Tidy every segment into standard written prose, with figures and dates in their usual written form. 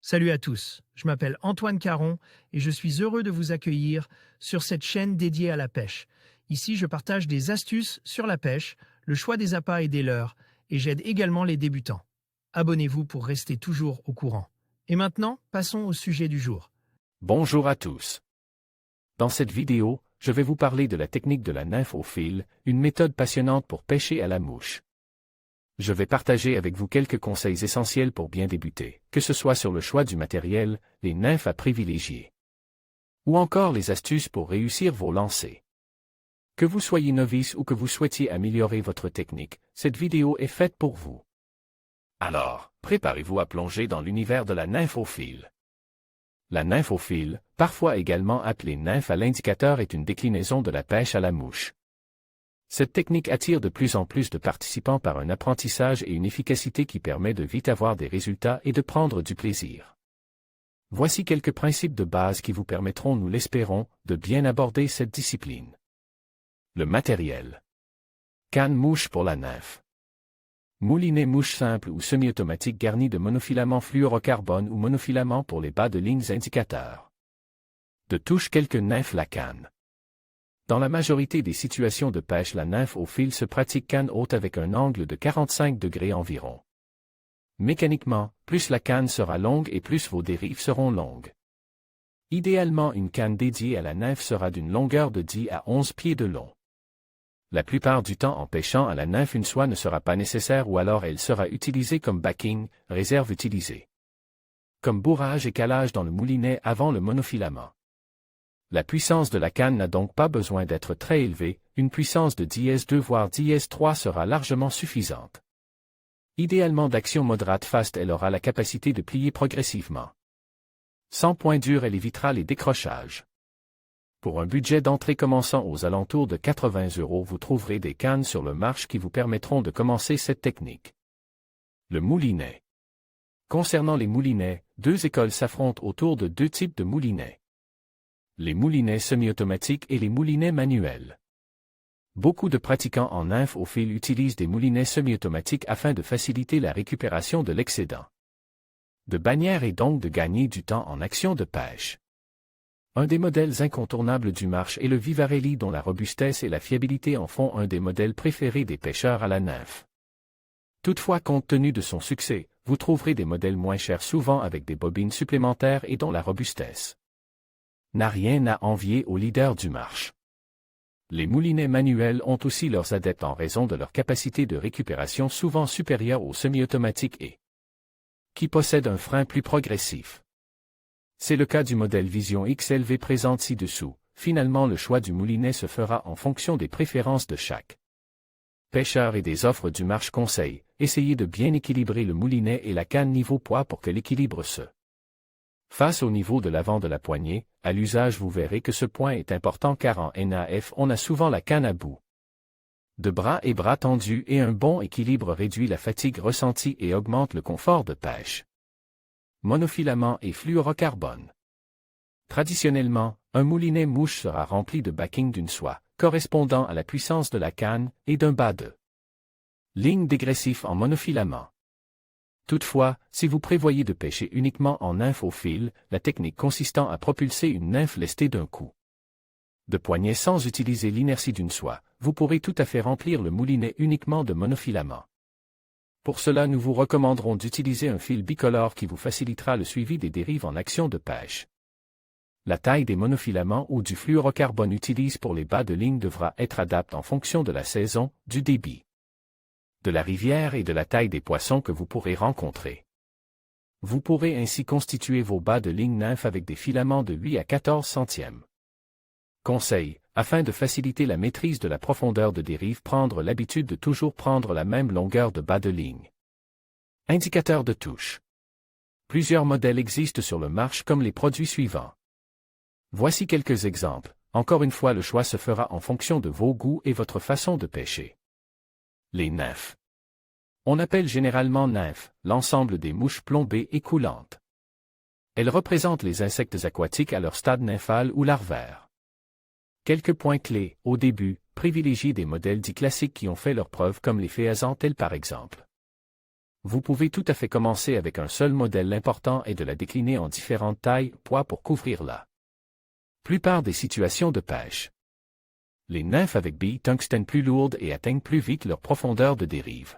Salut à tous, je m'appelle Antoine Caron et je suis heureux de vous accueillir sur cette chaîne dédiée à la pêche. Ici, je partage des astuces sur la pêche, le choix des appâts et des leurres, et j'aide également les débutants. Abonnez-vous pour rester toujours au courant. Et maintenant, passons au sujet du jour. Bonjour à tous. Dans cette vidéo, je vais vous parler de la technique de la nymphe au fil, une méthode passionnante pour pêcher à la mouche. Je vais partager avec vous quelques conseils essentiels pour bien débuter, que ce soit sur le choix du matériel, les nymphes à privilégier, ou encore les astuces pour réussir vos lancers. Que vous soyez novice ou que vous souhaitiez améliorer votre technique, cette vidéo est faite pour vous. Alors, préparez-vous à plonger dans l'univers de la nymphe au fil. La nymphe au fil, parfois également appelée nymphe à l'indicateur, est une déclinaison de la pêche à la mouche. Cette technique attire de plus en plus de participants par un apprentissage et une efficacité qui permet de vite avoir des résultats et de prendre du plaisir. Voici quelques principes de base qui vous permettront, nous l'espérons, de bien aborder cette discipline. Le matériel. Canne mouche pour la nymphe. Moulinet mouche simple ou semi-automatique garni de monofilaments fluorocarbone ou monofilaments pour les bas de lignes indicateurs. De touche quelques nymphes la canne. Dans la majorité des situations de pêche, la nymphe au fil se pratique canne haute avec un angle de 45 degrés environ. Mécaniquement, plus la canne sera longue et plus vos dérives seront longues. Idéalement, une canne dédiée à la nymphe sera d'une longueur de 10 à 11 pieds de long. La plupart du temps en pêchant à la nymphe, une soie ne sera pas nécessaire ou alors elle sera utilisée comme backing, réserve utilisée comme bourrage et calage dans le moulinet avant le monofilament. La puissance de la canne n'a donc pas besoin d'être très élevée, une puissance de 10S2 voire 10S3 sera largement suffisante. Idéalement d'action moderate fast, elle aura la capacité de plier progressivement. Sans point dur, elle évitera les décrochages. Pour un budget d'entrée commençant aux alentours de 80 €, vous trouverez des cannes sur le marché qui vous permettront de commencer cette technique. Le moulinet. Concernant les moulinets, deux écoles s'affrontent autour de deux types de moulinets. Les moulinets semi-automatiques et les moulinets manuels. Beaucoup de pratiquants en nymphe au fil utilisent des moulinets semi-automatiques afin de faciliter la récupération de l'excédent de bannière et donc de gagner du temps en action de pêche. Un des modèles incontournables du marché est le Vivarelli, dont la robustesse et la fiabilité en font un des modèles préférés des pêcheurs à la nymphe. Toutefois, compte tenu de son succès, vous trouverez des modèles moins chers, souvent avec des bobines supplémentaires et dont la robustesse n'a rien à envier aux leaders du marché. Les moulinets manuels ont aussi leurs adeptes en raison de leur capacité de récupération souvent supérieure aux semi-automatiques et qui possèdent un frein plus progressif. C'est le cas du modèle Vision XLV présent ci-dessous. Finalement, le choix du moulinet se fera en fonction des préférences de chaque pêcheur et des offres du marché. Conseil: essayez de bien équilibrer le moulinet et la canne niveau poids pour que l'équilibre se fasse au niveau de l'avant de la poignée. À l'usage, vous verrez que ce point est important car en NAF, on a souvent la canne à bout de bras et bras tendus, et un bon équilibre réduit la fatigue ressentie et augmente le confort de pêche. Monofilament et fluorocarbone. Traditionnellement, un moulinet mouche sera rempli de backing d'une soie, correspondant à la puissance de la canne, et d'un bas de ligne dégressif en monofilament. Toutefois, si vous prévoyez de pêcher uniquement en nymphe au fil, la technique consistant à propulser une nymphe lestée d'un coup de poignet sans utiliser l'inertie d'une soie, vous pourrez tout à fait remplir le moulinet uniquement de monofilament. Pour cela, nous vous recommanderons d'utiliser un fil bicolore qui vous facilitera le suivi des dérives en action de pêche. La taille des monofilaments ou du fluorocarbone utilisé pour les bas de ligne devra être adaptée en fonction de la saison, du débit de la rivière et de la taille des poissons que vous pourrez rencontrer. Vous pourrez ainsi constituer vos bas de ligne nymphe avec des filaments de 8 à 14 centièmes. Conseil: afin de faciliter la maîtrise de la profondeur de dérive, prendre l'habitude de toujours prendre la même longueur de bas de ligne. Indicateur de touche. Plusieurs modèles existent sur le marché comme les produits suivants. Voici quelques exemples. Encore une fois, le choix se fera en fonction de vos goûts et votre façon de pêcher. Les nymphes. On appelle généralement nymphes l'ensemble des mouches plombées et coulantes. Elles représentent les insectes aquatiques à leur stade nymphal ou larvaire. Quelques points clés: au début, privilégiez des modèles dits classiques qui ont fait leurs preuves comme les phéasants, tels par exemple Vous pouvez tout à fait commencer avec un seul modèle. L'important est de la décliner en différentes tailles, poids pour couvrir la plupart des situations de pêche. Les nymphes avec billes tungstène plus lourdes et atteignent plus vite leur profondeur de dérive.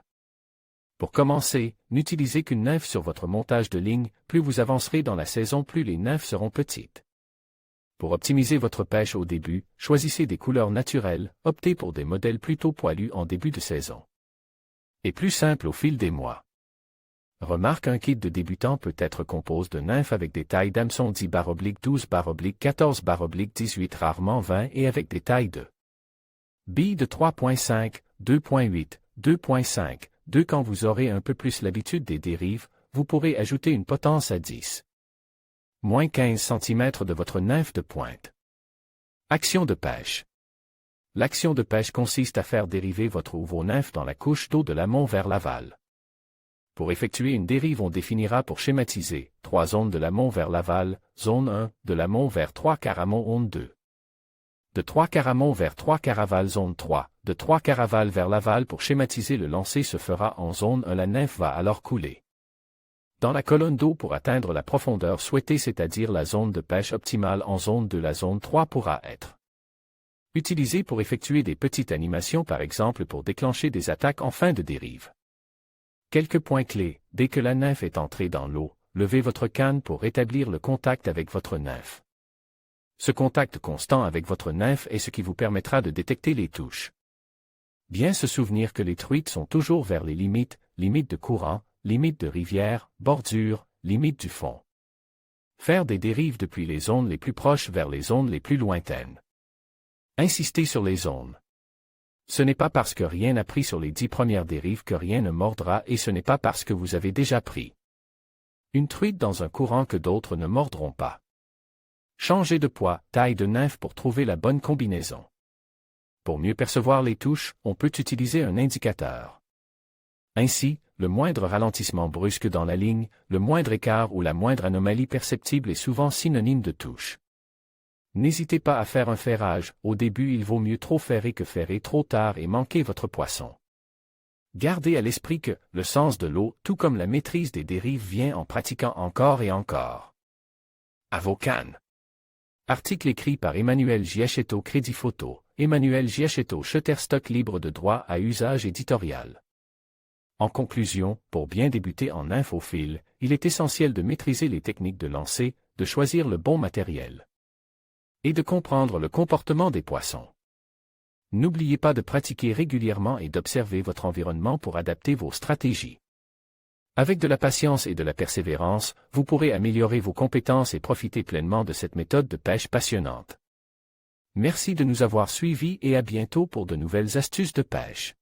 Pour commencer, n'utilisez qu'une nymphe sur votre montage de ligne. Plus vous avancerez dans la saison, plus les nymphes seront petites. Pour optimiser votre pêche au début, choisissez des couleurs naturelles, optez pour des modèles plutôt poilus en début de saison. Et plus simple au fil des mois. Remarque, un kit de débutant peut être composé de nymphes avec des tailles d'hameçon 10/12/14/18, rarement 20, et avec des tailles de billes de 3.5, 2.8, 2.5, 2. Quand vous aurez un peu plus l'habitude des dérives, vous pourrez ajouter une potence à 10. Moins 15 cm de votre nymphe de pointe. Action de pêche. L'action de pêche consiste à faire dériver votre ou vos nymphes dans la couche d'eau de l'amont vers l'aval. Pour effectuer une dérive, on définira pour schématiser 3 zones de l'amont vers l'aval, zone 1, de l'amont vers 3/4 amont, zone 2. De 3/4 amont vers 3/4 aval, zone 3, de 3/4 aval vers l'aval. Pour schématiser, le lancer se fera en zone 1, la nymphe va alors couler dans la colonne d'eau pour atteindre la profondeur souhaitée, c'est-à-dire la zone de pêche optimale. En zone 2, la zone 3 pourra être utilisée pour effectuer des petites animations, par exemple pour déclencher des attaques en fin de dérive. Quelques points clés: dès que la nymphe est entrée dans l'eau, levez votre canne pour rétablir le contact avec votre nymphe. Ce contact constant avec votre nymphe est ce qui vous permettra de détecter les touches. Bien se souvenir que les truites sont toujours vers les limites de courant, limites de rivière, bordure, limites du fond. Faire des dérives depuis les zones les plus proches vers les zones les plus lointaines. Insistez sur les zones. Ce n'est pas parce que rien n'a pris sur les 10 premières dérives que rien ne mordra, et ce n'est pas parce que vous avez déjà pris une truite dans un courant que d'autres ne mordront pas. Changez de poids, taille de nymphe pour trouver la bonne combinaison. Pour mieux percevoir les touches, on peut utiliser un indicateur. Ainsi, le moindre ralentissement brusque dans la ligne, le moindre écart ou la moindre anomalie perceptible est souvent synonyme de touche. N'hésitez pas à faire un ferrage. Au début, il vaut mieux trop ferrer que ferrer trop tard et manquer votre poisson. Gardez à l'esprit que le sens de l'eau, tout comme la maîtrise des dérives, vient en pratiquant encore et encore. À vos cannes. Article écrit par Emmanuel Giacchetto, Crédit Photo. Emmanuel Giacchetto, Shutterstock, libre de droit à usage éditorial. En conclusion, pour bien débuter en nymphe au fil, il est essentiel de maîtriser les techniques de lancer, de choisir le bon matériel et de comprendre le comportement des poissons. N'oubliez pas de pratiquer régulièrement et d'observer votre environnement pour adapter vos stratégies. Avec de la patience et de la persévérance, vous pourrez améliorer vos compétences et profiter pleinement de cette méthode de pêche passionnante. Merci de nous avoir suivis et à bientôt pour de nouvelles astuces de pêche.